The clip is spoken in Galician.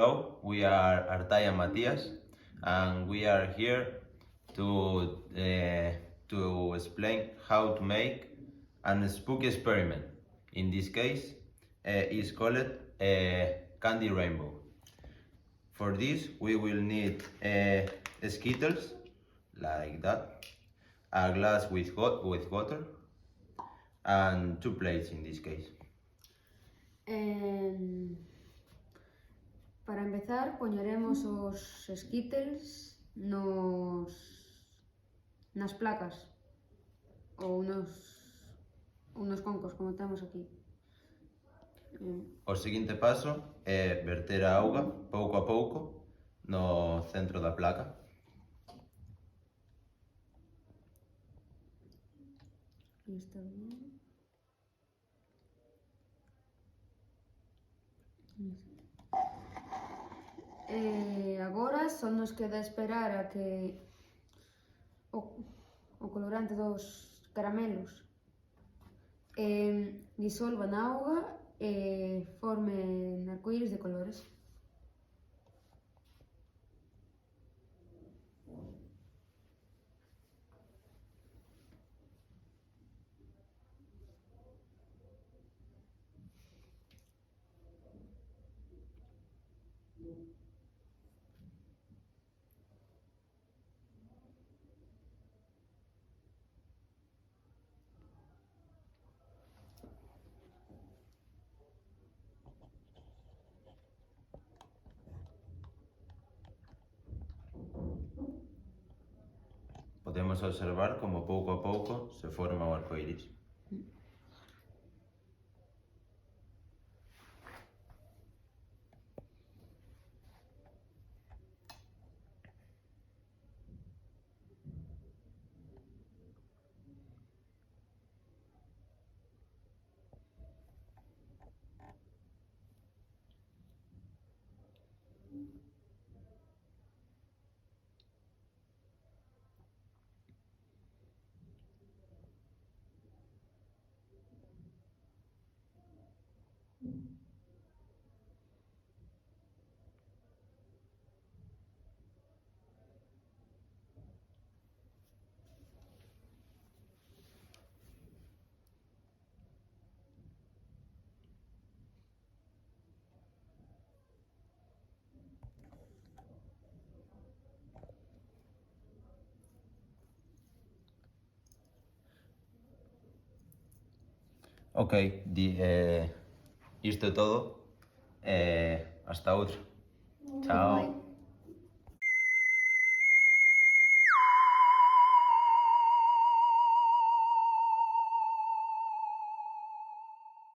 Hello, we are Artay and Matias, and we are here to explain how to make an spooky experiment. In this case, is called Candy Rainbow. For this, we will need Skittles, like that, a glass with water, and 2 plates in this case. Para empezar, poñeremos os Skittles nas placas ou nos concos, como temos aquí. O seguinte paso é verter a auga pouco a pouco no centro da placa. Está bien. Agora só nos queda esperar a que o colorante dos caramelos disolva na auga e forme arcoíris de colores. Podemos observar como pouco a pouco se forma o arcoíris. Ok, isto é todo. Hasta outra. Chao.